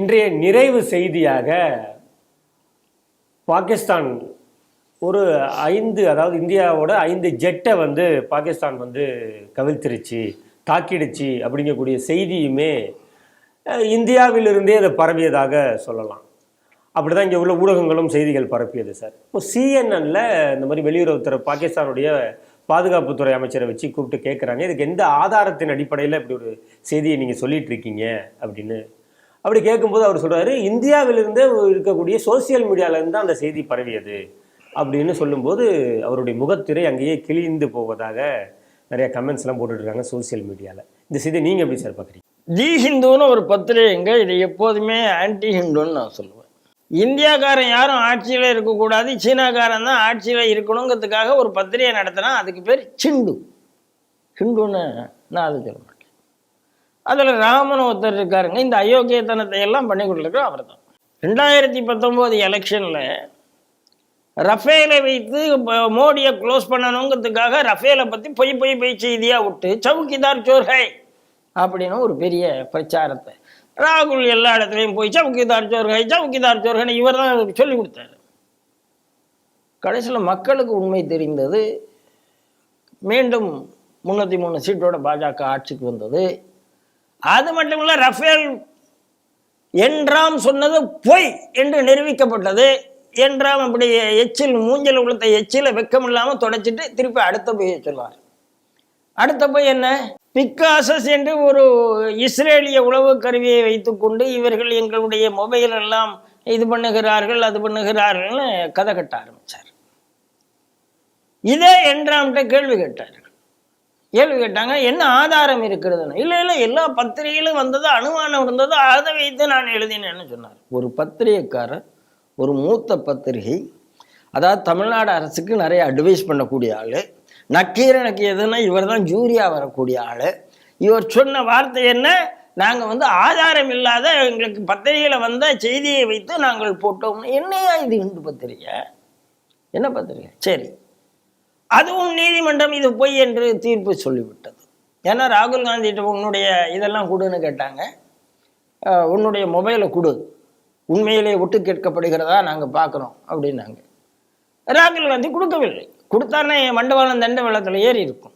இன்றைய நிறைவு செய்தியாக பாகிஸ்தான் ஒரு 5 அதாவது இந்தியாவோட 5 ஜெட்டை பாகிஸ்தான் கவிழ்த்திருச்சு, தாக்கிடுச்சு அப்படிங்கக்கூடிய செய்தியுமே இந்தியாவிலிருந்தே அதை பரவியதாக சொல்லலாம். அப்படிதான் இங்கே உள்ள ஊடகங்களும் செய்திகள் பரப்பியது சார். இப்போ சிஎன்என்ல இந்த மாதிரி வெளியுறவுத்துறை பாகிஸ்தானுடைய பாதுகாப்புத்துறை அமைச்சரை வச்சு கூப்பிட்டு கேட்குறாங்க, இதுக்கு எந்த ஆதாரத்தின் அடிப்படையில் இப்படி ஒரு செய்தியை நீங்கள் சொல்லிட்டு இருக்கீங்க அப்படின்னு. அப்படி கேட்கும்போது அவர் சொல்கிறாரு, இந்தியாவிலிருந்தே இருக்கக்கூடிய சோசியல் மீடியாவிலேருந்து தான் அந்த செய்தி பரவியது அப்படின்னு சொல்லும்போது அவருடைய முகத்திரை அங்கேயே கிழிந்து போவதாக நிறைய கமெண்ட்ஸ்லாம் போட்டுட்ருக்காங்க சோசியல் மீடியாவில். இந்த செய்தியை நீங்கள் எப்படி சார் பார்க்குறீங்க? தி ஹிந்துன்னு ஒரு பத்திரிகைங்க, இது எப்போதுமே ஆன்டி ஹிந்துன்னு நான் சொல்லுவேன். இந்தியாக்காரன் யாரும் ஆட்சியில் இருக்கக்கூடாது, சீனாக்காரன் தான் ஆட்சியில் இருக்கணுங்கிறதுக்காக ஒரு பத்திரிகை நடத்தினா அதுக்கு பேர் சிண்டு. ஹிந்துன்னு நான் அதை சொல்ல மாட்டேன். அதில் ராமன் ஒருத்தர் இருக்காருங்க, இந்த அயோக்கியத்தனத்தை எல்லாம் பண்ணி கொடுத்துருக்கோம் அவர் தான். 2019 எலெக்ஷனில் ரஃபேலை வைத்து மோடியை க்ளோஸ் பண்ணணுங்கிறதுக்காக ரஃபேலை பற்றி பொய் செய்தியாக விட்டு சவுக்கிதார் சோர்ஹை அப்படின்னு ஒரு பெரிய பிரச்சாரத்தை ராகுல் எல்லா இடத்துலையும் போய் சவுக்கிதார் சோர்ஹை இவர் தான் சொல்லி கொடுத்தாரு. கடைசியில் மக்களுக்கு உண்மை தெரிந்தது, மீண்டும் 303 சீட்டோட பாஜக ஆட்சிக்கு வந்தது. அது மட்டும் இல்லை, ரஃபேல் என்றாம் சொன்னது பொய் என்று நிரூபிக்கப்பட்டது. என்றாம் அப்படி எச்சில் மூஞ்சல் உளுத்த எச்சில வெக்கம் இல்லாமல் தொடச்சிட்டு திருப்பி அடுத்த போய் சொல்வார். அடுத்த போய் என்ன, பிக்காசஸ் என்று ஒரு இஸ்ரேலிய உளவு கருவியை வைத்துக்கொண்டு இவர்கள் எங்களுடைய மொபைல் எல்லாம் இது பண்ணுகிறார்கள் அது பண்ணுகிறார்கள்னு கதை கட்ட ஆரம்பித்தார். இதே என்றாம்கிட்ட கேள்வி கேட்டாங்க, என்ன ஆதாரம் இருக்கிறதுன்னு. இல்லை எல்லா பத்திரிகையிலும் வந்தது, அனுமானம் இருந்தது, அதை வைத்து நான் எழுதினேன்னு சொன்னார். ஒரு பத்திரிகைக்காரர், ஒரு மூத்த பத்திரிகை, அதாவது தமிழ்நாடு அரசுக்கு நிறைய அட்வைஸ் பண்ணக்கூடிய ஆள், நக்கீரனுக்கு எதுனா இவர் தான் ஜூரியா வரக்கூடிய ஆள். இவர் சொன்ன வார்த்தை என்ன, நாங்கள் ஆதாரம் இல்லாத எங்களுக்கு பத்திரிகையில் வந்த செய்தியை வைத்து நாங்கள் போட்டோம். என்னையா இது இந்து பத்திரிகை, என்ன பத்திரிகை? சரி, அதுவும் நீதிமன்றம் இது பொய் என்று தீர்ப்பு சொல்லிவிட்டது. ஏன்னா ராகுல் காந்திகிட்ட உன்னுடைய இதெல்லாம் கொடுன்னு கேட்டாங்க, உன்னுடைய மொபைலை கொடு, உண்மையிலே ஒட்டு கேட்கப்படுகிறதா நாங்கள் பார்க்குறோம் அப்படின்னாங்க. ராகுல் காந்தி கொடுக்கவில்லை. கொடுத்தானே மண்டபாலம் தண்ட வெள்ளத்தில் ஏறி இருக்கும்,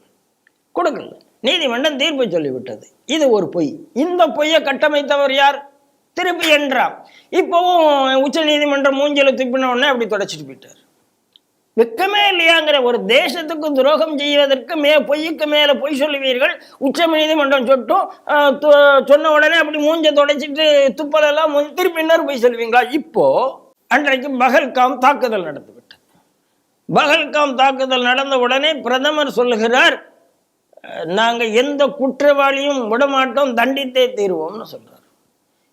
கொடுக்கல. நீதிமன்றம் தீர்ப்பு சொல்லிவிட்டது, இது ஒரு பொய். இந்த பொய்யை கட்டமைத்தவர் யார்? திருப்பி என்றாம். இப்போவும் உச்ச நீதிமன்றம் மூஞ்சலை துப்பின உடனே அப்படி தொடச்சிட்டு போயிட்டார். வெக்கமே இல்லையாங்கிற, ஒரு தேசத்துக்கு துரோகம் செய்வதற்கு பொய்யுக்கு மேலே பொய் சொல்லுவீர்கள். உச்ச நீதிமன்றம் சொன்ன உடனே அப்படி மூஞ்ச தொடச்சிட்டு துப்பலெல்லாம் திருப்பி இன்னொரு பொய் சொல்லுவீங்களா? இப்போ அன்றைக்கு பகல்காம் தாக்குதல் நடந்துவிட்டது. பகல்காம் தாக்குதல் நடந்த உடனே பிரதமர் சொல்லுகிறார், நாங்கள் எந்த குற்றவாளியும் விடமாட்டோம், தண்டித்தே தீர்வோம்னு சொல்றார்.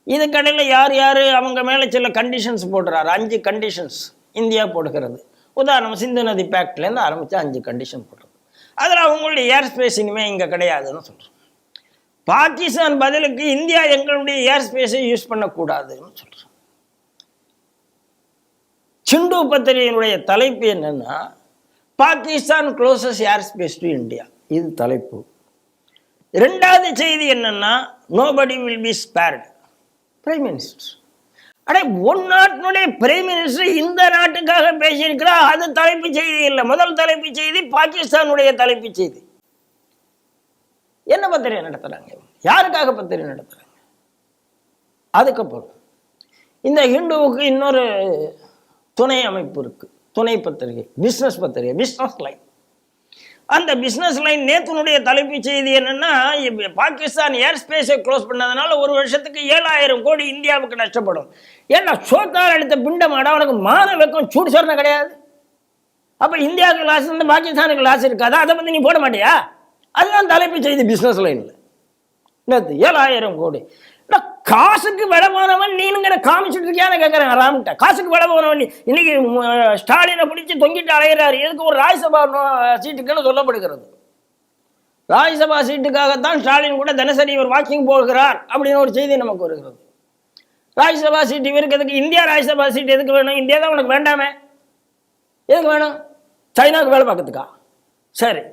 இதுக்கடையில் யார் அவங்க மேலே சில கண்டிஷன்ஸ் போடுறாரு. 5 கண்டிஷன்ஸ் இந்தியா போடுகிறது. உதாரணம், சிந்து நதி பேக்ட்லேருந்து ஆரம்பித்து 5 கண்டிஷன் போடுறது. அதில் அவங்களுடைய ஏர் ஸ்பேஸ் இனிமேல் இங்கே கிடையாதுன்னு சொல்கிறோம். பாகிஸ்தான் பதிலுக்கு இந்தியா எங்களுடைய ஏர் ஸ்பேஸை யூஸ் பண்ணக்கூடாதுன்னு சொல்கிறோம். சிண்டு பத்திரிகையினுடைய தலைப்பு என்னன்னா, Pakistan closes air space to India, இது தலைப்பு. 2வது செய்தி என்னன்னா, nobody will be spared, prime minister. ஒரு நாட்டினுடைய பிரைம் மினிஸ்டர் இந்த நாட்டுக்காக பேசியிருக்கிறார். அது தலைப்பு செய்தி இல்லை. முதல் தலைப்பு செய்தி பாகிஸ்தானுடைய தலைப்பு செய்தி. என்ன பத்திரிகை நடத்துறாங்க, யாருக்காக பத்திரிகை நடத்துறாங்க? அதுக்கப்புறம் இந்த ஹிந்துவுக்கு இன்னொரு துணை அமைப்பு இருக்கு, துணை பத்திரிகை, பிஸ்னஸ் பத்திரிகை, பிஸ்னஸ் லைன். அந்த பிஸ்னஸ் லைன் நேத்தினுடைய தலைப்பு செய்தி என்னன்னா, பாகிஸ்தான் ஏர் ஸ்பேஸை க்ளோஸ் பண்ணதுனால 1 வருஷத்துக்கு 7000 கோடி இந்தியாவுக்கு நஷ்டப்படும். ஏன்னா சோக்கால் எடுத்த பிண்டமாட அவனுக்கு மான வெக்கம் சூடு சொன்ன கிடையாது. அப்போ இந்தியாவுக்கு லாஸ் இருந்து பாகிஸ்தானுக்கு லாஸ் இருக்காதா? அதை பற்றி நீ போட மாட்டியா? அதுதான் தலைப்பு செய்தி பிஸ்னஸ் லைனில். நேற்று 7000 கோடி. காசுக்கு விட போனவன் நீனுங்கிற காமிச்சிட்டு இருக்கியான்னு கேட்குறேன் ராம்கிட்ட. காசுக்கு விட போனவன் நீ. இன்னைக்கு ஸ்டாலினை பிடிச்சி தொங்கிட்டு அலைகிறாரு. எதுக்கு? ஒரு ராஜ்யசபா சீட்டுக்குன்னு சொல்லப்படுகிறது. ராஜ்யசபா சீட்டுக்காகத்தான் ஸ்டாலின் கூட தினசரி இவர் வாக்கிங் போகிறார் அப்படின்னு ஒரு செய்தி நமக்கு வருகிறது. ராஜ்யசபா சீட்டு இவருக்கு எதுக்கு? இந்தியா ராஜ்யசபா சீட்டு எதுக்கு வேணும்? இந்தியா தான் உனக்கு வேண்டாமே, எதுக்கு வேணும்? சைனாவுக்கு வேலை பார்க்கறதுக்கா? சரி,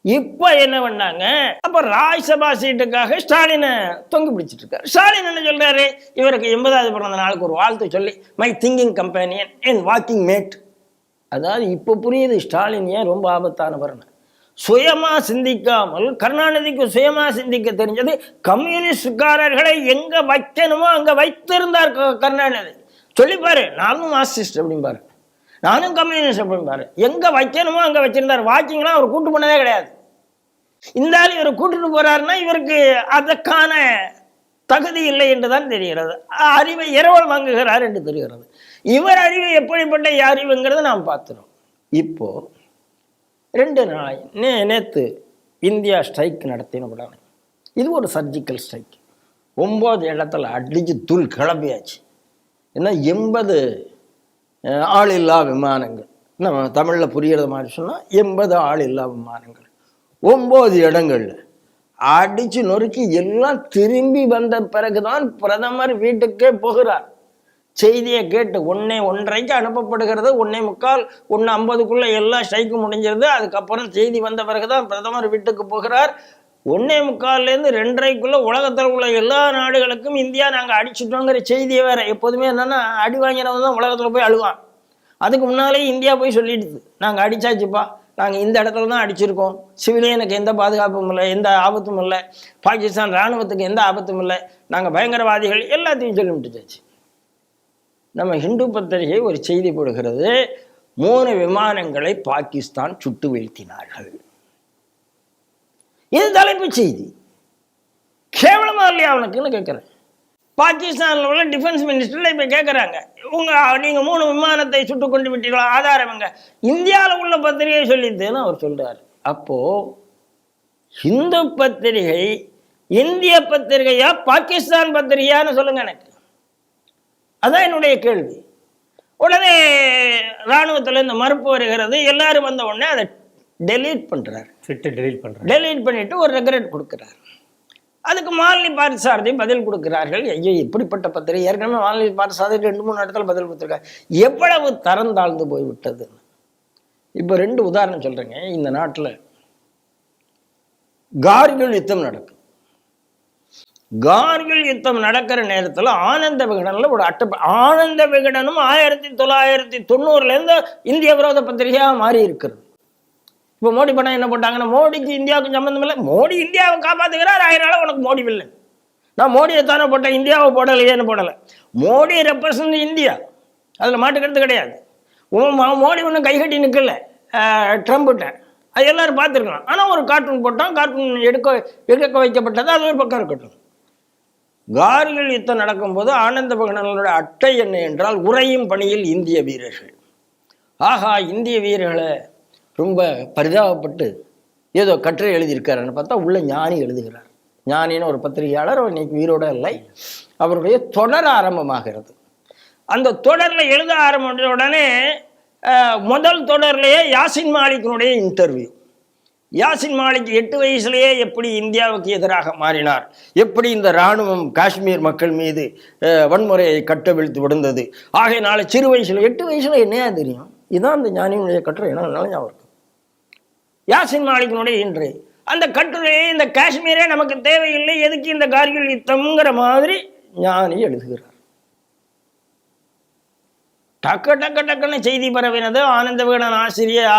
இப்ப என்ன பண்ணாங்க, அப்ப ராஜ்சபா சீட்டுக்காக ஸ்டாலினை தொங்கி பிடிச்சிட்டு இருக்காரு. ஸ்டாலின் என்ன சொல்றாரு, இவருக்கு 80வது பிறந்த நாளுக்கு ஒரு வாழ்த்து சொல்லி my thinking companion and walking mate. அதாவது இப்ப புரியுது ஸ்டாலின் ஏன் ரொம்ப ஆபத்தானவர்னு. சுயமா சிந்திக்காமல், கருணாநிதிக்கு சுயமா சிந்திக்க தெரிஞ்சது, கம்யூனிஸ்ட்காரர்களை எங்க வைக்கணுமோ அங்க வைத்திருந்தார் கருணாநிதி. சொல்லிப்பாரு, நானும் மார்க்சிஸ்ட் அப்படிம்பாரு, நானும் கம்யூனிஸ்ட் அப்படிம்பாரு. எங்க வைக்கணுமோ அங்க வச்சிருந்தார். வாக்கிங்லாம் அவர் கூட்டு பண்ணதே கிடையாது. இந்த ஆள் இவர் கூட்டிட்டு போறாருன்னா இவருக்கு அதற்கான தகுதி இல்லை என்றுதான் தெரிகிறது. அறிவை இரவல் வாங்குகிறார் என்று தெரிகிறது. இவர் அறிவு எப்படிப்பட்ட அறிவுங்கிறத நாம் பார்த்துறோம். இப்போ 2 நாள் நேற்று இந்தியா ஸ்ட்ரைக் நடத்தின உடனே, இது ஒரு சர்ஜிக்கல் ஸ்ட்ரைக். 9 இடத்துல அடிச்சு தூள் கிளம்பியாச்சு. ஏன்னா 80 ஆளில்லா விமானங்கள், நம்ம தமிழில் புரிகிறது மாதிரி சொன்னால் 80 ஆளில்லா விமானங்கள் 9 இடங்கள்ல அடிச்சு நொறுக்கி எல்லாம் திரும்பி வந்த பிறகுதான் பிரதமர் வீட்டுக்கே போகிறார். செய்தியை கேட்டு 1:30க்கு அனுப்பப்படுகிறது. 1:45, 1:50க்குள்ள எல்லாம் ஸ்ட்ரைக்கு முடிஞ்சிருது. அதுக்கப்புறம் செய்தி வந்த பிறகுதான் பிரதமர் வீட்டுக்கு போகிறார். 1:45லேருந்து 2:30க்குள்ள உலகத்தில் உள்ள எல்லா நாடுகளுக்கும் இந்தியா நாங்கள் அடிச்சுட்டோங்கிற செய்தியை வேற. எப்போதுமே என்னன்னா, அடி வாங்கினவன் தான் உலகத்தில் போய் அழுவான். அதுக்கு முன்னாலே இந்தியா போய் சொல்லிடுது, நாங்கள் அடிச்சாச்சுப்பா, நாங்கள் இந்த இடத்துல தான் அடிச்சிருக்கோம், சிவிலியனுக்கு எந்த பாதுகாப்பும் இல்லை, எந்த ஆபத்தும் இல்லை, பாகிஸ்தான் இராணுவத்துக்கு எந்த ஆபத்தும் இல்லை, நாங்கள் பயங்கரவாதிகள், எல்லாத்தையும் சொல்லி விட்டுச்சாச்சு. நம்ம ஹிந்து பத்திரிகை ஒரு செய்தி போடுகிறது, 3 விமானங்களை பாகிஸ்தான் சுட்டு வீழ்த்தினார்கள். இது தலைப்பு செய்தி. கேவலமா இல்லையா அவனுக்குன்னு கேட்கிறேன். பாகிஸ்தானில் உள்ள டிஃபென்ஸ் மினிஸ்டர்ல இப்ப கேட்கறாங்க, நீங்க 3 விமானத்தை சுட்டு கொண்டு விட்டீங்களா, ஆதாரம் எங்க? இந்தியாவில் உள்ள பத்திரிகை சொல்லிதுன்னு அவர் சொல்றாரு. அப்போ ஹிந்து பத்திரிகை இந்திய பத்திரிகையா பாகிஸ்தான் பத்திரிகையான்னு சொல்லுங்க எனக்கு. அதான் என்னுடைய கேள்வி. உடனே இராணுவத்தில் இந்த மறுப்பு வருகிறது. எல்லாரும் வந்த உடனே அதை டெலீட் பண்றாரு. டெலீட் பண்ணிட்டு ஒரு ரெக்ரெட் கொடுக்கிறார். அதுக்கு மாலினி பார்த்தசாரதி பதில் கொடுக்கிறார்கள். ஐயோ, இப்படிப்பட்ட பத்திரிகை ஏற்கனவே மாலினி பார்த்தசாரதி 2-3 இடத்துல பதில் கொடுத்துருக்காரு. எவ்வளவு தரம் தாழ்ந்து போய்விட்டது. இப்போ 2 உதாரணம் சொல்றேங்க. இந்த நாட்டில் கார்கில் யுத்தம் நடக்கும். கார்கில் யுத்தம் நடக்கிற நேரத்தில் ஆனந்த விகடனில் ஒரு ஆனந்த விகடனும் 1990லேருந்து இந்திய விரோத பத்திரிகையாக மாறி இருக்கிறது. இப்போ மோடி படம் என்ன போட்டாங்கன்னா, மோடிக்கு இந்தியாவுக்கு சம்பந்தம் இல்லை, மோடி இந்தியாவை காப்பாற்றுகிறார், அதனால உனக்கு மோடி இல்லை. நான் மோடியை தானே போட்டேன், இந்தியாவை போடலையேன்னு போடலை. மோடி ரெப்ரசன்ட் இந்தியா, அதில் மாட்டுக்கிறது கிடையாது. மோடி ஒன்றும் கைகட்டி நிற்கல ட்ரம்ப்கிட்ட, அது எல்லாரும் பார்த்துருக்கலாம். ஆனால் ஒரு கார்ட்டூன் போட்டான், கார்ட்டூன் எடுக்க வைக்கப்பட்டது, அது ஒரு பக்கம் இருக்கட்டும். கார்கில் யுத்தம் நடக்கும்போது ஆனந்த விகடனோட அட்டை என்ன என்றால், உறையும் பணியில் இந்திய வீரர்கள். ஆஹா, இந்திய வீரர்களை ரொம்ப பரிதாபப்பட்டு ஏதோ கட்டுரை எழுதியிருக்காருன்னு பார்த்தா உள்ள ஞானி எழுதுகிறார். ஞானின்னு ஒரு பத்திரிகையாளர், அவர் இன்னைக்கு உயிரோட இல்லை. அவருடைய தொடர் ஆரம்பமாகிறது. அந்த தொடரில் எழுத ஆரம்பித்த உடனே முதல் தொடர்லேயே யாசின் மாலிக்கினுடைய இன்டர்வியூ. யாசின் மாலிக் 8 வயசுலேயே எப்படி இந்தியாவுக்கு எதிராக மாறினார், எப்படி இந்த இராணுவம் காஷ்மீர் மக்கள் மீது வன்முறையை கட்டவிழ்த்து விடுந்தது. ஆகையினால சிறு வயசுல 8 வயசுல என்னையா தெரியும். இதுதான் அந்த ஞானியினுடைய கட்டுரை. என்ன ஞாபகம் இருக்கும். யாசின் மாலிக்கினுடைய இன்று அந்த கட்டுரையை, இந்த காஷ்மீரே நமக்கு தேவையில்லை, எதுக்கு இந்த கார்கில் யுத்தம்ங்கிற மாதிரி ஞானி எழுதுகிறார். டக்குன்னு செய்தி பரவினது. ஆனந்த விகடன் ஆசிரியர்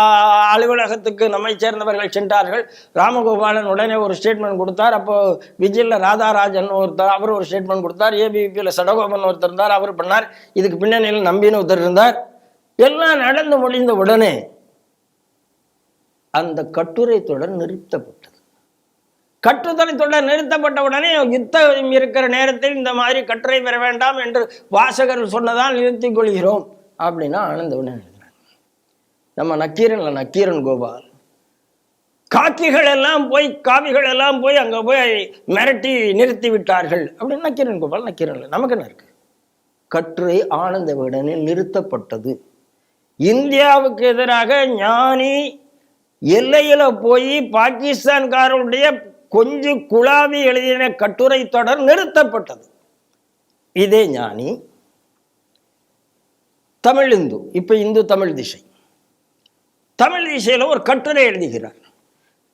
அலுவலகத்துக்கு நம்மை சேர்ந்தவர்கள் சென்றார்கள். ராமகோபாலன் உடனே ஒரு ஸ்டேட்மெண்ட் கொடுத்தார். அப்போ விஜயில் ராதாராஜன் ஒருத்தர், அவர் ஒரு ஸ்டேட்மெண்ட் கொடுத்தார். ஏபிபியில் சடகோபன் ஒருத்தர் இருந்தார், அவர் பண்ணார். இதுக்கு பின்னணியில் நம்பின்னு ஒருத்தர் இருந்தார். எல்லாம் நடந்து முடிந்த உடனே அந்த கட்டுரை தொடர் நிறுத்தப்பட்டது. கட்டுரை தொடர் நிறுத்தப்பட்ட உடனே யுத்தம் இருக்கிற நேரத்தில் இந்த மாதிரி கட்டுரை பெற வேண்டாம் என்று வாசகர்கள் சொன்னதால் நிறுத்திக் கொள்கிறோம் அப்படின்னா ஆனந்தவன் எழுதுறாங்க. நம்ம நக்கீரன் கோபால், காக்கிகள் எல்லாம் போய் காவிகள் எல்லாம் போய் அங்க போய் மிரட்டி நிறுத்தி விட்டார்கள் அப்படின்னு நக்கீரன் கோபால். நக்கீரன் நமக்கு என்ன இருக்கு. கட்டுரை ஆனந்த விகடனில் நிறுத்தப்பட்டது. இந்தியாவுக்கு எதிராக ஞானி எல்லையில போய் பாகிஸ்தான்காரருடைய கொஞ்சம் குழாவி எழுதின கட்டுரை தொடர் நிறுத்தப்பட்டது. இதே ஞானி தமிழ் இந்து, இப்ப இந்து தமிழ் திசை, தமிழ் திசையில ஒரு கட்டுரை எழுதுகிறார்.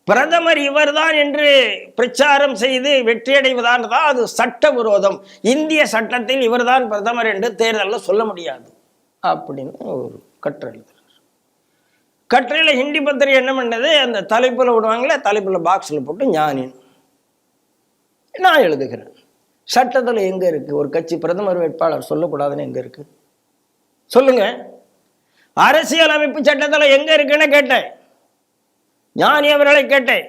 பிரதமர் இவர்தான் என்று பிரச்சாரம் செய்து வெற்றியடைவதான் தான் அது சட்ட விரோதம். இந்திய சட்டத்தில் இவர்தான் பிரதமர் என்று தேர்தலில் சொல்ல முடியாது அப்படின்னு ஒரு கட்டுரை எழுதுறார். கட்டுரையில் ஹிந்தி பத்திரிகை என்ன பண்ணது, அந்த தலைப்புல விடுவாங்களே, தலைப்புல பாக்ஸில் போட்டு ஞானின் நான் எழுதுகிறேன். சட்டத்தில் எங்க இருக்கு ஒரு கட்சி பிரதமர் வேட்பாளர் சொல்லக்கூடாதுன்னு எங்க இருக்கு சொல்லுங்க? அரசியல் அமைப்பு சட்டத்தில் எங்க இருக்குன்னு கேட்டேன். ஞானி அவர்களை கேட்டேன்.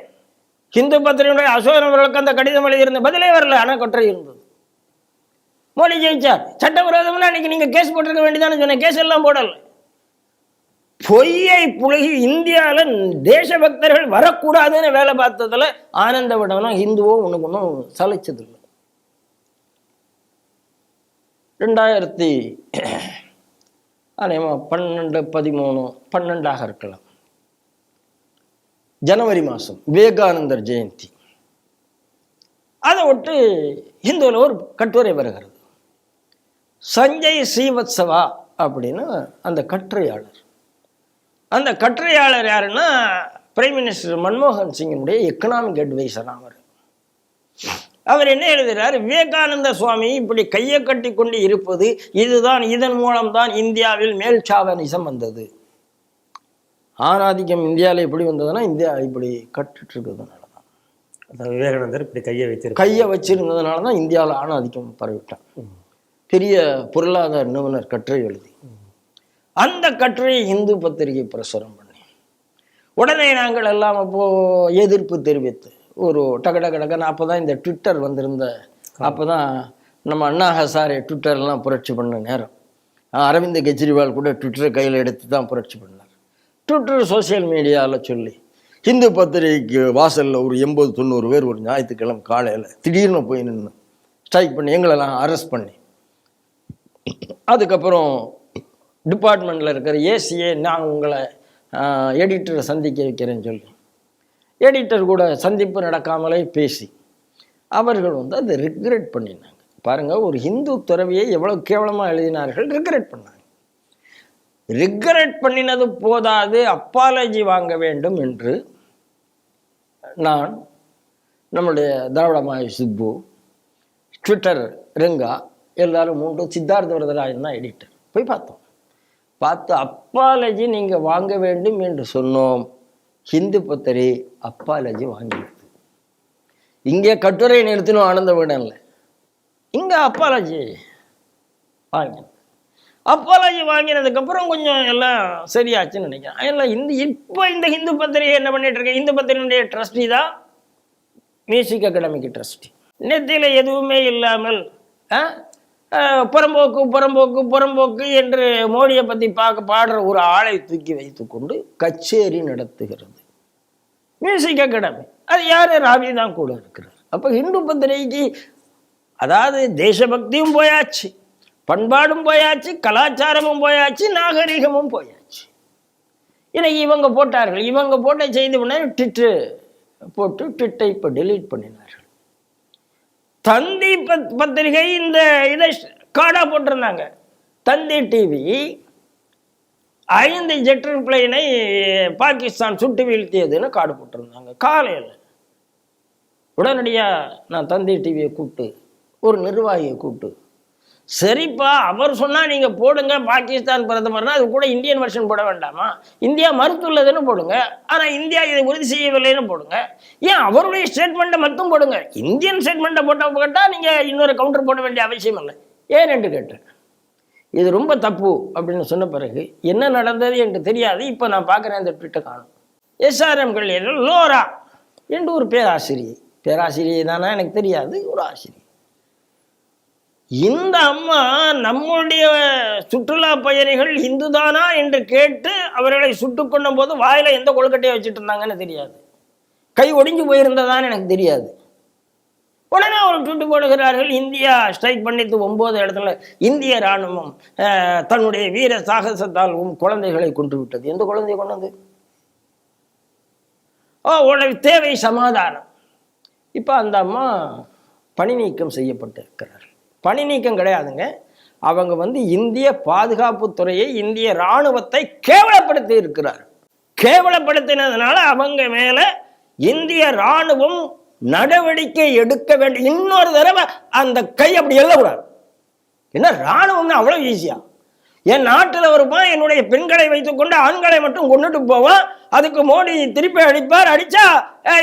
ஹிந்து பத்திரிகையுடைய அசோகன் அவர்களுக்கு அந்த கடிதம் எழுதியிருந்த பதிலே வரல, ஆனால் கட்டுரை இருந்தது. மோடி ஜெயிச்சார். சட்டவிரோதம்னா அன்னைக்கு நீங்க கேஸ் போட்டிருக்க வேண்டியதானே சொன்னேன். கேஸ் எல்லாம் போடல. பொய்யை புலகி இந்தியாவில் தேசபக்தர்கள் வரக்கூடாதுன்னு வேலை பார்த்ததுல ஆனந்த விடணும் ஹிந்துவோ உனக்கு ஒன்றும் சலைச்சது இல்லை. 2012 இருக்கலாம், ஜனவரி மாதம் விவேகானந்தர் ஜெயந்தி. அதை விட்டு ஹிந்துவில் ஒரு கட்டுரை வருகிறது. சஞ்சய் ஸ்ரீவத்சவா அப்படின்னு அந்த கட்டுரையாளர். அந்த கட்டுரையாளர் யாருன்னா பிரைம் மினிஸ்டர் மன்மோகன் சிங்கினுடைய எக்கனாமிக் அட்வைசர். அவர் என்ன எழுதுகிறார், விவேகானந்த சுவாமி இப்படி கையை கட்டி கொண்டு இருப்பது இதுதான், இதன் மூலம்தான் இந்தியாவில் மேல் சாவனிசம் வந்தது. ஆணாதிக்கம் இந்தியாவில் எப்படி வந்ததுன்னா இந்தியா இப்படி கட்டுட்டு இருக்கிறதுனால தான். விவேகானந்தர் இப்படி கையை வச்சிருந்ததுனால தான் இந்தியாவில் ஆணாதிக்கம் பரவிட்டான். பெரிய பொருளாதார நிபுணர் கட்டுரை எழுதி அந்த கட்டுரையை இந்து பத்திரிகை பிரசுரம் பண்ணி உடனே நாங்கள் எல்லாம் அப்போ எதிர்ப்பு தெரிவித்து ஒரு டகடகடகன்னு அப்போதான் இந்த ட்விட்டர் வந்திருந்த, அப்போதான் நம்ம அண்ணா ஹசாரே ட்விட்டர்லாம் புரட்சி பண்ண நேரம். அரவிந்த் கெஜ்ரிவால் கூட ட்விட்டரை கையில் எடுத்து தான் புரட்சி பண்ணார். ட்விட்டர் சோசியல் மீடியாவில் சொல்லி ஹிந்து பத்திரிகைக்கு வாசலில் ஒரு 80-90 பேர் ஒரு ஞாயிற்றுக்கிழமை காலையில் திடீர்னு போய் நின்று ஸ்ட்ரைக் பண்ணி எங்களெல்லாம் அரெஸ்ட் பண்ணி, அதுக்கப்புறம் டிபார்ட்மெண்ட்டில் இருக்கிற ஏசிஏ நான் உங்களை எடிட்டரை சந்திக்க வைக்கிறேன்னு சொல்லி எடிட்டர் கூட சந்திப்பு நடக்காமலே பேசி அவர்கள் அதை ரிக்ரெட் பண்ணினாங்க. பாருங்கள், ஒரு ஹிந்து துறவியை எவ்வளோ கேவலமாக எழுதினார்கள், ரிக்ரெட் பண்ணாங்க. ரிக்ரெட் பண்ணினது போதாது, அப்பாலஜி வாங்க வேண்டும் என்று நான், நம்முடைய திராவிடமாய் சிப்பு, ட்விட்டர் ரெங்கா எல்லாரும் 3, சித்தார்த்த வரதராஜன் தான் எடிட்டர், போய் பார்த்து அப்பாலஜி நீங்கள் வாங்க வேண்டும் என்று சொன்னோம். ஹிந்து பத்திரி அப்பாலஜி வாங்கிடுது. இங்கே கட்டுரை நிறுத்தினோம் ஆனந்த விடன்ல, இங்கே அப்பாலஜி வாங்கினது. அப்பாலஜி வாங்கினதுக்கப்புறம் கொஞ்சம் எல்லாம் சரியாச்சுன்னு நினைக்கிறேன். எல்லாம் இப்போ இந்த ஹிந்து பத்திரிகை என்ன பண்ணிட்டு இருக்கேன், ஹிந்து பத்திரிகையுடைய ட்ரஸ்டி தான் மியூசிக் அகாடமிக்கு ட்ரஸ்டி. நெத்தியில் எதுவுமே இல்லாமல் புறம்போக்கு என்று மோடியை பற்றி பாடுற ஒரு ஆளை தூக்கி வைத்து கொண்டு கச்சேரி நடத்துகிறது மியூசிக் அகாடமி. அது யார், ராவி தான் கூட இருக்கிறார். அப்போ ஹிந்து பத்திரிகைக்கு அதாவது தேசபக்தியும் போயாச்சு, பண்பாடும் போயாச்சு, கலாச்சாரமும் போயாச்சு, நாகரிகமும் போயாச்சு. இன்னைக்கு இவங்க போட்டார்கள், இவங்க போட்ட செய்தி உடனே ட்விட்டை இப்போ டெலீட் பண்ணினார்கள். தந்தி பத்திரிகை இந்த இதை கார்டா போட்டிருந்தாங்க. தந்தி டிவி 5 ஜெட் பிளேனை பாகிஸ்தான் சுட்டு வீழ்த்தியதுன்னு கார்டு போட்டிருந்தாங்க காலையில். உடனடியாக நான் தந்தி டிவியை கூப்பிட்டு ஒரு நிர்வாகியை கூப்பிட்டு, சரிப்பா அவர் சொன்னால் நீங்கள் போடுங்க பாகிஸ்தான் பிரதமர்னா, அது கூட இந்தியன் வெர்ஷன் போட வேண்டாமா, இந்தியா மறுத்துள்ளதுன்னு போடுங்க, ஆனால் இந்தியா இதை உறுதி செய்யவில்லைன்னு போடுங்க, ஏன் அவருடைய ஸ்டேட்மெண்ட்டை மட்டும் போடுங்க, இந்தியன் ஸ்டேட்மெண்ட்டை போட்டால் நீங்கள் இன்னொரு கவுண்டர் போட வேண்டிய அவசியம் இல்லை ஏன் என்று கேட்டேன். இது ரொம்ப தப்பு அப்படின்னு சொன்ன பிறகு என்ன நடந்தது என்று தெரியாது. இப்போ நான் பார்க்குறேன் அந்த ட்விட்டர் காணும். எஸ்ஆர்எம் கல்வியில் லோரா என்று ஒரு பேராசிரியை தானே எனக்கு தெரியாது, ஒரு ஆசிரியர். இந்த அம்மா நம்முடைய சுற்றுலா பயணிகள் இந்து தானா என்று கேட்டு அவர்களை சுட்டு கொண்ட போது வாயில எந்த கொழுக்கட்டையை வச்சுட்டு இருந்தாங்கன்னு தெரியாது, கை ஒடிஞ்சு போயிருந்ததான்னு எனக்கு தெரியாது. உடனே ஒரு ட்விட்டு போடுகிறார்கள், இந்தியா ஸ்ட்ரைக் பண்ணிட்டு 9 இடத்துல இந்திய இராணுவம் தன்னுடைய வீர சாகசத்தால் குழந்தைகளை கொண்டு விட்டது. எந்த குழந்தையை கொண்டது? உனக்கு தேவை சமாதானம். இப்போ அந்த அம்மா பணி நீக்கம் செய்யப்பட்டிருக்கிறார். பணி நீக்கம் கிடையாதுங்க, அவங்க இந்திய பாதுகாப்பு துறையை, இந்திய இராணுவத்தை கேவலப்படுத்தி இருக்கிறார். கேவலப்படுத்தினதுனால அவங்க மேல இந்திய ராணுவம் நடவடிக்கை எடுக்க வேண்டும். இன்னொரு தடவை அந்த கை அப்படி எல்லக்கூடாது. என்ன ராணுவம்னா அவ்வளவு ஈஸியா? என் நாட்டில் வருவான், என்னுடைய பெண்களை வைத்துக்கொண்டு ஆண்களை மட்டும் கொண்டுட்டு போவான், அதுக்கு மோடி திருப்பி அடிப்பார், அடிச்சா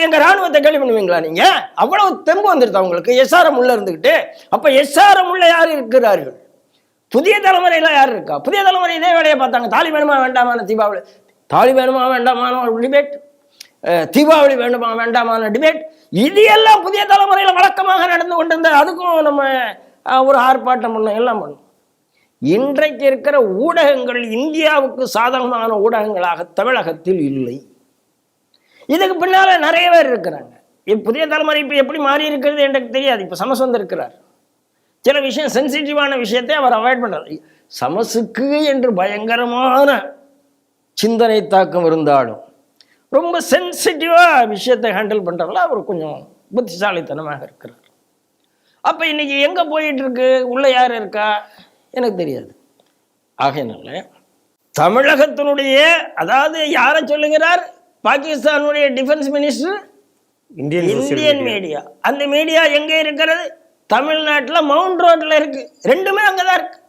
எங்க ராணுவத்தை கேள்வி பண்ணுவீங்களா நீங்க? அவ்வளவு தெம்பு வந்துருது அவங்களுக்கு எஸ்ஆர்எம் உள்ள இருந்துகிட்டு. அப்ப எஸ்ஆர்எம் உள்ள யார் இருக்கிறார்கள்? புதிய தலைமுறையில யார் இருக்கா? புதிய தலைமுறை இதே வேலையை பார்த்தாங்க. தாலிபானுமா வேண்டாமான தீபாவளி, தாலிபானுமா வேண்டாமான ஒரு டிபேட், தீபாவளி வேண்டுமா வேண்டாமான டிபேட், இது எல்லாம் புதிய தலைமுறையில வழக்கமாக நடந்து கொண்டிருந்த. அதுக்கும் நம்ம ஒரு ஆர்ப்பாட்டம் பண்ணோம், எல்லாம் பண்ணோம். இன்றைக்கு இருக்கிற ஊடகங்கள் இந்தியாவுக்கு சாதகமான ஊடகங்களாக தமிழகத்தில் இல்லை. இதுக்கு பின்னால நிறைய பேர் இருக்கிறாங்க. புதிய தலைமுறை இப்ப எப்படி மாறி இருக்கிறது எனக்கு தெரியாது. இப்ப சமஸ்வந்தர் இருக்கிறார், சில விஷயம் சென்சிட்டிவான விஷயத்தை அவர் அவாய்ட் பண்றாரு. சமசுக்கு என்று பயங்கரமான சிந்தனை தாக்கம் இருந்தாலும் ரொம்ப சென்சிட்டிவா விஷயத்தை ஹேண்டில் பண்றதுல அவர் கொஞ்சம் புத்திசாலித்தனமாக இருக்கிறார். அப்ப இன்னைக்கு எங்க போயிட்டு இருக்கு, உள்ள யார் இருக்கா எனக்கு தெரியாது. ஆகையினால தமிழகத்தினுடைய, அதாவது யாரை சொல்லுகிறார், பாகிஸ்தானுடைய டிஃபென்ஸ் மினிஸ்டர், இந்தியன் மீடியா. அந்த மீடியா எங்க இருக்கிறது? தமிழ்நாட்டில் மவுண்ட் ரோட்ல இருக்கு. ரெண்டுமே அங்கதான் இருக்கு.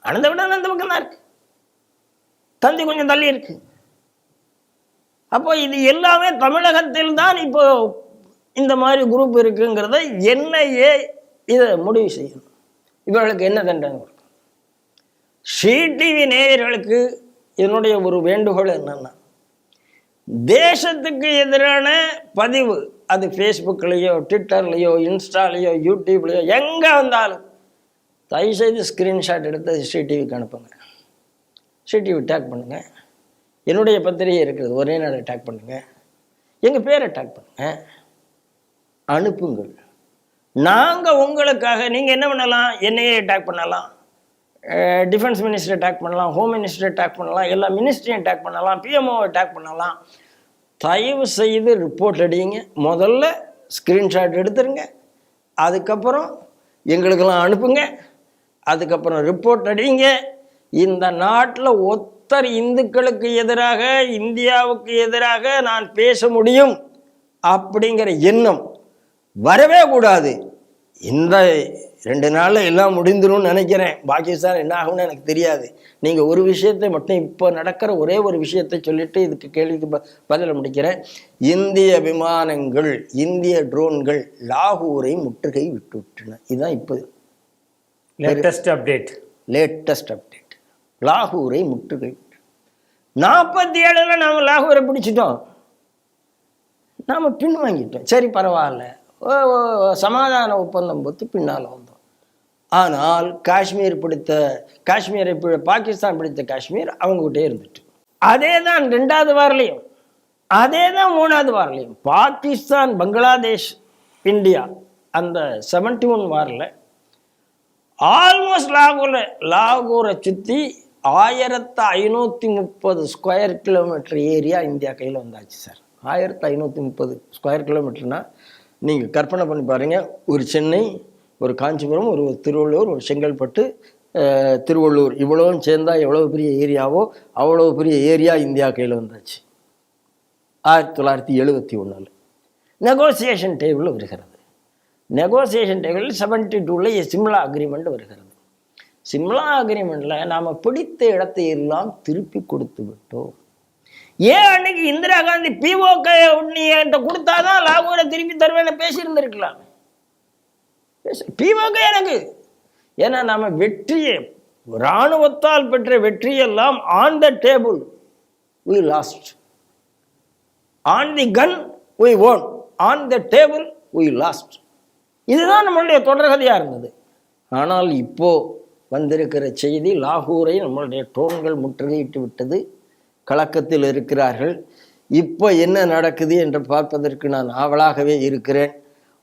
அனந்த விட அந்த பக்கம் தான் இருக்கு, தந்தி கொஞ்சம் தள்ளி இருக்கு. அப்போ இது எல்லாமே தமிழகத்தில் தான் இப்போ இந்த மாதிரி குரூப் இருக்குங்கிறத என்னையே இதை முடிவு செய்யணும். இவர்களுக்கு என்ன தண்டனை கொடுக்கும்? ஸ்ரீ டிவி நேயர்களுக்கு என்னுடைய ஒரு வேண்டுகோள் என்னன்னா, தேசத்துக்கு எதிரான பதிவு, அது ஃபேஸ்புக்லேயோ ட்விட்டர்லேயோ இன்ஸ்டாலேயோ யூடியூப்லேயோ எங்கே வந்தாலும் தயவுசெய்து ஸ்க்ரீன்ஷாட் எடுத்து ஸ்ரீ டிவிக்கு அனுப்புங்க. ஸ்ரீ டிவி டேக் பண்ணுங்க. என்னுடைய பத்திரிகை இருக்கிறது, ஒரே நாளை டேக் பண்ணுங்க, எங்கள் பேரை டேக் பண்ணுங்க, அனுப்புங்கள். நாங்கள் உங்களுக்காக, நீங்கள் என்ன பண்ணலாம், என்னையே டேக் பண்ணலாம், டிஃபென்ஸ் மினிஸ்டரை டேக் பண்ணலாம், ஹோம் மினிஸ்டரை டேக் பண்ணலாம், எல்லா மினிஸ்ட்ரியும் டேக் பண்ணலாம், பிஎம்ஓவை டேக் பண்ணலாம். தயவு செய்து ரிப்போர்ட் அடிங்க. முதல்ல ஸ்க்ரீன்ஷாட் எடுத்துருங்க, அதுக்கப்புறம் எங்களுக்கெல்லாம் அனுப்புங்க, அதுக்கப்புறம் ரிப்போர்ட் அடிங்க. இந்த நாட்டில் ஒத்தர் இந்துக்களுக்கு எதிராக, இந்தியாவுக்கு எதிராக நான் பேச முடியும் அப்படிங்கிற எண்ணம் வரவே கூடாது. இந்த 2 நாளில் எல்லாம் முடிந்துடும் நினைக்கிறேன். பாகிஸ்தான் என்ன ஆகும்னு எனக்கு தெரியாது. நீங்கள் ஒரு விஷயத்தை மட்டும், இப்போ நடக்கிற ஒரே ஒரு விஷயத்தை சொல்லிட்டு இதுக்கு கேள்விக்கு பதில முடிக்கிறேன். இந்திய விமானங்கள், இந்திய ட்ரோன்கள் லாகூரை முற்றுகை விட்டுவிட்டன. இதுதான் இப்போ லேட்டஸ்ட் அப்டேட். லாகூரை முற்றுகை 47ல் நாம் லாகூரை பிடிச்சிட்டோம், நாம் பின்வாங்கிட்டோம். சரி பரவாயில்ல, சமாதான ஒப்பந்தம் போட்டு பின்னால் வந்தோம். ஆனால் காஷ்மீரை பாகிஸ்தான் பிடித்த காஷ்மீர் அவங்ககிட்டே இருந்துட்டு, அதே தான் 2வது வாரலையும், அதே தான் 3வது வாரலையும். பாகிஸ்தான், பங்களாதேஷ், இந்தியா அந்த 71 வாரில் ஆல்மோஸ்ட் லாகூரை சுற்றி 1530 ஸ்கொயர் கிலோமீட்டர் ஏரியா இந்தியா கையில் வந்தாச்சு சார். 1530 ஸ்கொயர் கிலோமீட்டர்னா நீங்கள் கற்பனை பண்ணி பாருங்கள். ஒரு சென்னை, ஒரு காஞ்சிபுரம், ஒரு திருவள்ளூர், ஒரு செங்கல்பட்டு, திருவள்ளூர், இவ்வளவும் சேர்ந்தா எவ்வளோ பெரிய ஏரியாவோ அவ்வளோ பெரிய ஏரியா இந்தியா கையில் வந்தாச்சு 1971. நெகோசியேஷன் டேபிள் வருகிறது. நெகோசியேஷன் டேபிள் 72ல் சிம்லா அக்ரிமெண்ட் வருகிறது. சிம்லா அக்ரிமெண்ட்ல நாம் பிடித்த இடத்தை எல்லாம் திருப்பி கொடுத்து விட்டோம். ஏன் அன்னைக்கு இந்திரா காந்தி பிஓக என்கிட்ட கொடுத்தாதான் லாகூரை திருப்பி தருவேன்னு பேசியிருந்திருக்கலாம். பிஓக எனக்கு, ஏன்னா நாம வெற்றியை, இராணுவத்தால் பெற்ற வெற்றியெல்லாம் on the table we lost, on the gun we won, on the table we lost. இதுதான் நம்மளுடைய தொடர்கதையா இருந்தது. ஆனால் இப்போ வந்திருக்கிற செய்தி, லாகூரை நம்மளுடைய ட்ரோன்கள் முற்றுகையிட்டு விட்டது, கலக்கத்தில் இருக்கிறார்கள். இப்போ என்ன நடக்குது என்று பார்ப்பதற்கு நான் ஆவலாகவே இருக்கிறேன்.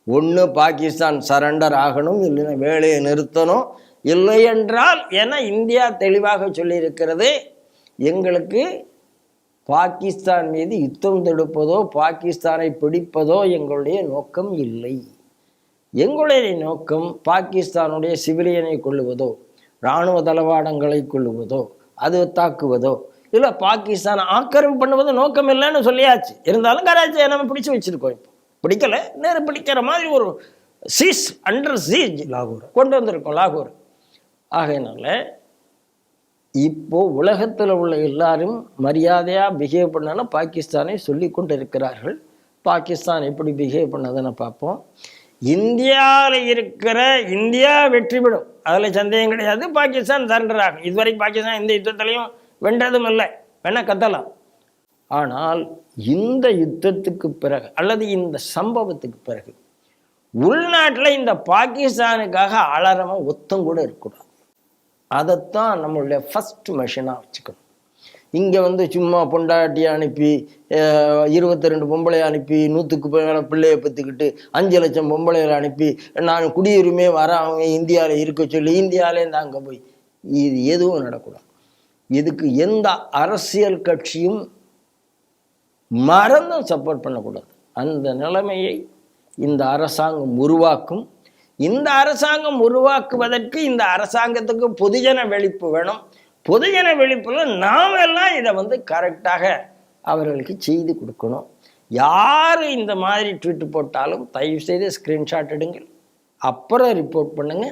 ஒன்று பாகிஸ்தான் சரண்டர் ஆகணும், இல்லைன்னா வேலையை நிறுத்தணும், இல்லை என்றால் என இந்தியா தெளிவாக சொல்லியிருக்கிறது, எங்களுக்கு பாகிஸ்தான் மீது யுத்தம் தொடுப்பதோ பாகிஸ்தானை பிடிப்பதோ எங்களுடைய நோக்கம் இல்லை. எங்களுடைய நோக்கம் பாகிஸ்தானுடைய சிவிலியனை கொள்ளுவதோ, இராணுவ தளவாடங்களை கொள்ளுவதோ, அது தாக்குவதோ, இல்லை பாகிஸ்தான் ஆக்கிரமிப்பு பண்ணுவது நோக்கம் இல்லைன்னு சொல்லியாச்சு. இருந்தாலும் கராச்சியை நம்ம பிடிச்சு வச்சிருக்கோம். இப்போ பிடிக்கல, நேரம் பிடிக்கிற மாதிரி ஒரு சீஸ் அண்டர் சீஜ் லாகூர் கொண்டு வந்திருக்கோம் லாகூர். ஆகையினால இப்போ உலகத்தில் உள்ள எல்லாரும் மரியாதையாக பிஹேவ் பண்ணாலும் பாகிஸ்தானை சொல்லி கொண்டு இருக்கிறார்கள். பாகிஸ்தான் எப்படி பிஹேவ் பண்ணதுன்னு பார்ப்போம். இந்தியாவில் இருக்கிற இந்தியா வெற்றி பெறும், அதில் சந்தேகம் கிடையாது. பாகிஸ்தான் சரண்டர் ஆகும். இதுவரைக்கும் பாகிஸ்தான் எந்த யுத்தத்திலையும் வென்றதும் இல்லை, வேணா கத்தலாம். ஆனால் இந்த யுத்தத்துக்கு பிறகு அல்லது இந்த சம்பவத்துக்கு பிறகு உள்நாட்டில் இந்த பாகிஸ்தானுக்காக அலறமா ஒத்தம் கூட இருக்கக்கூடாது. அதைத்தான் நம்மளுடைய ஃபர்ஸ்ட் மிஷனாக வச்சுக்கணும். இங்கே சும்மா பொண்டாட்டியை அனுப்பி 22 பொம்பளையை அனுப்பி 100க்கு மேலே பிள்ளையை பற்றிக்கிட்டு 5 லட்சம் பொம்பளைகளை அனுப்பி நான் குடியுரிமை வர அவங்க இந்தியாவில் இருக்க சொல்லி இந்தியாவிலேருந்து அங்கே போய் இது எதுவும் நடக்கூடாது. இதுக்கு எந்த அரசியல் கட்சியும் மறந்தும் சப்போர்ட் பண்ணக்கூடாது. அந்த நிலைமையை இந்த அரசாங்கம் உருவாக்கும். இந்த அரசாங்கம் உருவாக்குவதற்கு இந்த அரசாங்கத்துக்கு பொதுஜன வெளிப்பு வேணும். பொதுஜன வெளிப்புல நாம் எல்லாம் இதை கரெக்டாக அவர்களுக்கு செய்து கொடுக்கணும். யார் இந்த மாதிரி ட்வீட் போட்டாலும் தயவு செய்து ஸ்க்ரீன்ஷாட் எடுங்கள், அப்புறம் ரிப்போர்ட் பண்ணுங்க.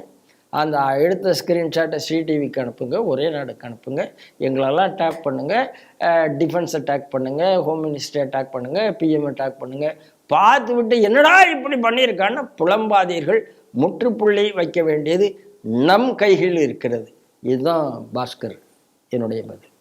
அந்த எடுத்த ஸ்க்ரீன்ஷாட்டை சிடிவிக்கு அனுப்புங்க, ஒரே நாடுக்கு அனுப்புங்க, எங்களெல்லாம் டேக் பண்ணுங்க, டிஃபென்ஸை டேக் பண்ணுங்க, ஹோம் மினிஸ்டரை டேக் பண்ணுங்க, பிஎம்ஐ டேக் பண்ணுங்க. பார்த்து விட்டு என்னடா இப்படி பண்ணியிருக்கான்னு புலம்பாதீர்கள். முற்றுப்புள்ளி வைக்க வேண்டியது நம் கைகளில் இருக்கிறது. இதுதான் பாஸ்கர் என்னுடைய பதில்.